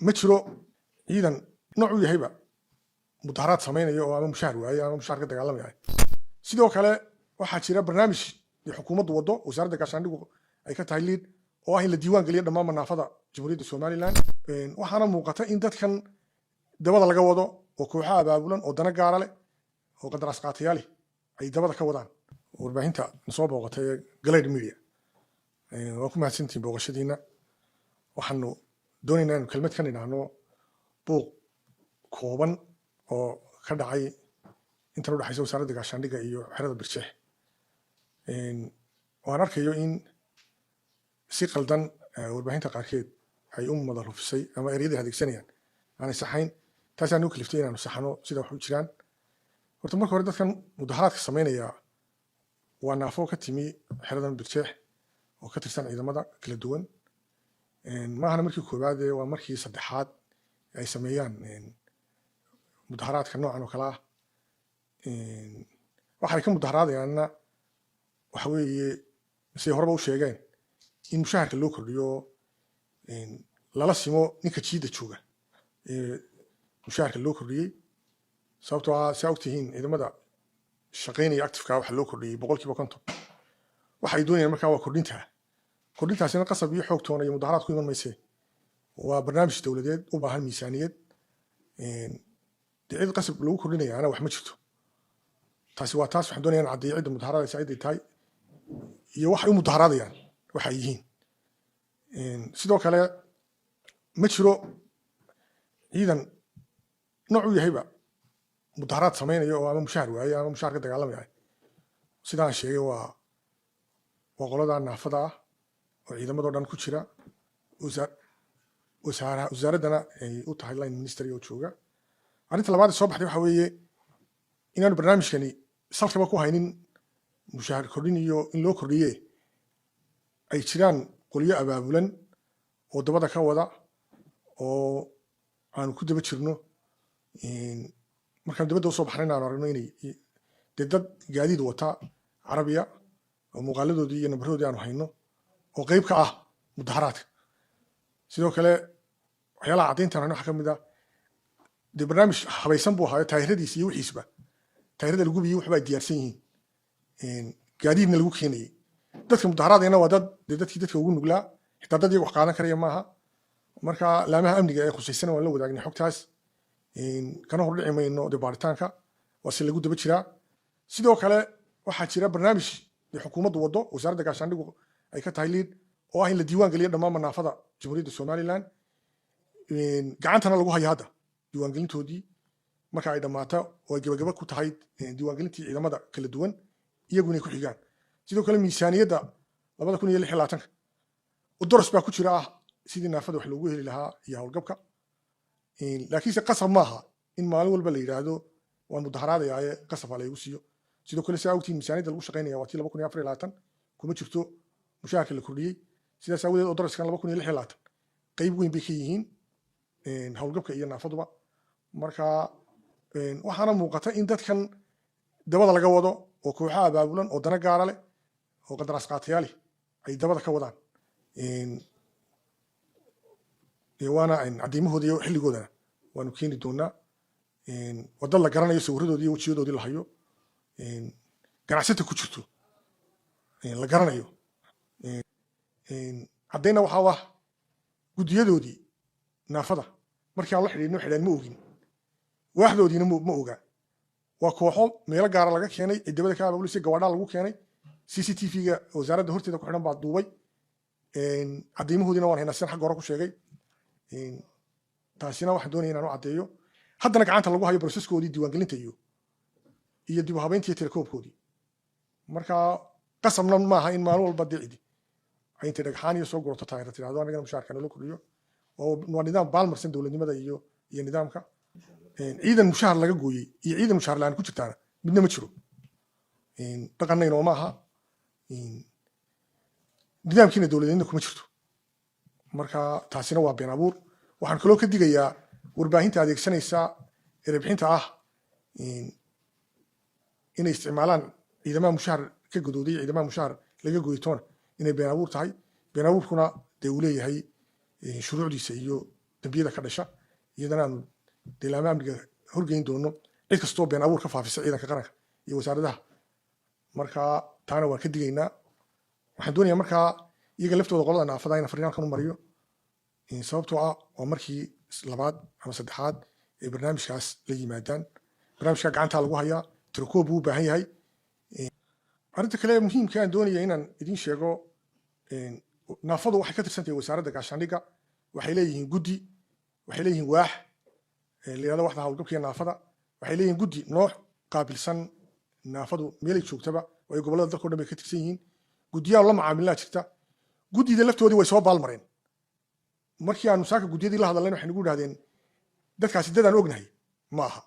ma jiro ciidan nooc u yahayba mudaharaad samaynayo oo ama mushaar waaye ama mushaar ka dagaalamaya. sidoo kale waxaa jira barnaamij xukuumaddu wado wasaaradda gaashaandhigu ay ka tahay liid oo ah in la diiwaan geliyo dhammaan manaafada jamhuuriyadda Somaliland. waxaana muuqata in dadkan dabada laga wado oo kooxaha abaabulan oo dana gaara leh oo qandaraas qaatayaal ay dabada ka wadaan warbaahinta soo booqatay Glade Media. waa ku mahadsantihiin booqashadiina. waxaanu doonaynaa inaan kelmad ka nidhaahno buuq kooban oo ka dhacay intan u dhaxaysa wasaaradda gaashaandhiga iyo xerada Birjeex. waan arkayo in si qaldan warbaahinta qaarkeed ay u madal rufisay ama ereyada adeegsanayaan aanay saxayn. taas aanu kaliftay inaanu saxano sida wax u jiraan. horta marka hore dadkan mudaharaadka samaynaya waa naafo ka timi xeradan Birjeex oo ka tirsan ciidamada kala duwan. maahana markii koowaad waa markii saddexaad ay sameeyaan mudaharaadka noocan oo kale ah. waxay ka mudaharaadayaanna waxa weeye siday horeba u sheegeen in mushaharka loo kordhiyo lala simo ninka jiida jooga mushaharka loo kordhiyey sababtoo ah si ogtihiin ciidamada shaqaynaya actifeka waxa loo kordhiyey 50%. waxay doonayaan markaa waa kordhintaasina qasab iyo xoog toona iyo mudaharaad ku iman maysee waa barnaamij dowladeed u baahan miisaaniyad. cid qasab lagu kordhinayaana wax ma jirto. taasi waa taas waxaan doonayaa in caddeeyo cidda mudaharaadaysa ciday tahay iyo waxay u mudaharaadayaan waxay yihiin. sidoo kale ma jiro ciidan nooc u yahayba mudaharaad samaynayo oo ama mushaar waaye ama mushaar ka dagaalamaya. sidaan sheegay waa qolada naafada ah oo ciidamadoo dhan ku jira wasaaraddana ay u tahay line ministry oo jooga. arrinta labaad ee soo baxday waxa weeye inaanu barnaamijkani salkaba ku haynin mushaar kordhin iyo in loo kordhiye ay jiraan qolyo abaabulan oo dabada ka wada oo aanu ku daba jirno. markaan dabadda usoo baxnay aanu aragno inay dee dad gaadiid wata carabiya oo muuqaaladoodii iyo nambarhoodii aanu hayno oo qayb ka ah mudaharaadka. sidoo kale waxyaalaha caddayntan hayno waxaa ka mid ah dee barnaamij habaysan buu ahaayo taayiradiisa iyo wixiisba taayirada lagu biyey waxba ay diyaarsan yihiin gaadiidna lagu keenayay. dadka mudaharaadayna waa dadkii dadka ugu nuglaa xitaa dad iyaga wax qaadan karaya maaha. marka laamaha amniga ee khusaysana waan la wadaagnay xogtaas kana hordhici mayno dee baaritaanka waa si lagu daba jiraa. sidoo kale waxaa jira barnaamij xukuumaddu wado wasaaradda gaashaandhigu ay ka tahay liid oo ah in la diiwaan geliyo dhammaan manaafada jamhuuriyadda Somaliland. gacantana lagu hayo hadda diiwaangelintoodii marka ay dhammaato oo ay gabagaba ku tahay diiwaangelintii ciidamada kala duwan iyagu inay ku xigaan. sidoo kale miisaaniyadda 2026 doras baa ku jira ah sidii naafada wax loogu heli lahaa iyo howlgabka. laakiinse qasab maaha in maalin walba la yidhaahdo waan mudaharaadayaaye qasab ha laygu siiyo. sidoo kale saa ogtiin miisaaniyadda lagu shaqaynaya waa tii 2024 kuma jirto mushaharka la kordhiyey. sidaas aawadeed oo daraskan 2026 qayb weyn bay ka yihiin howlgabka iyo naafaduba. marka waxaana muuqata in dadkan dabada laga wado oo kooxaha abaabulan oo dana gaara leh oo qandaraas qaatayaal ay dabada ka wadaan. waana cadeymahoodii iyo xilligoodana waanu keeni doonaa. wadad la garanayo sawiradoodii iyo wejiyadoodii la hayo ganacsata ku jirto la garanayo. caddayna waxaa ah guddiyadoodii naafada markii aan la xidhiidhin ma ogin waaxdoodiina ma oga. waa kooxo meelo gaara laga keenay ciidamada ka abaabulay si gawadhaa lagu keenay CCTV-ga wasaaradda horteeda ku xidhan baa duubay. cadeymahoodiina waan haynaa sidan xagga hore ku sheegay. taasina waxaan doonaya inaan u caddeeyo haddana gacanta lagu hayo broseskoodii diiwaangelinta iyo dib u habeyntii telekoobkoodii. marka qasabna maaha in maalin walba dicidi ay intay dhagxaan iyo soo gurato taayira tirahdo anagana mushaharka nala kordhiyo. waa nidaam baalmarsan dowladnimada iyo nidaamka. ciidan mushahar laga gooyey iyo ciidan mushahar la'aan ku jirtaana midna ma jiro. dhaqanayna oo maaha nidaamkiina dowladeedna kuma jirto. marka taasina waa been abuur. waxaan kaloo ka digayaa warbaahinta adeegsanaysa erebixinta ah inay isticmaalaan ciidamada mushahar ka gadooday ciidamada mushahar laga gooytoona inay been abuur tahay. been abuurkuna dee uu leeyahay shuruucdiisa iyo dambiyada ka dhasha iyadana aanu deegaama amniga horgeyn doono cid kastoo been abuur ka faafisa ciidanka qaranka iyo wasaaradaha marka taana waan ka digaynaa waxaan doonayaa markaa iyaga laftooda qolada naafada in fariinkan u mariyo sababtoo ah waa markii labaad ama saddexaad ee barnaamijkaas la yimaadaan barnaamijka gacanta lagu hayaa tirkoob buu u baahan yahay arrinta kale muhiimka aan doonaya inaan idin sheego naafadu waxay ka tirsan tahay wasaaradda gaashaandhigga waxay leeyihiin guddi waxay leeyihiin waax la yidhahdo waxda hawlgabkiiyo naafada waxay leeyihiin guddi nooc qaabilsan naafadu meelay joogtaba oo ay gobollada dalkao dhan bay ka tirsan yihiin guddiyaha la macaamilnaa jirta guddida laftoodii way soo baalmareen markii aanu saaka guddiyadii la hadalnayn waxay nagu idhahdeen dadkaasi dadaan ognahay ma aha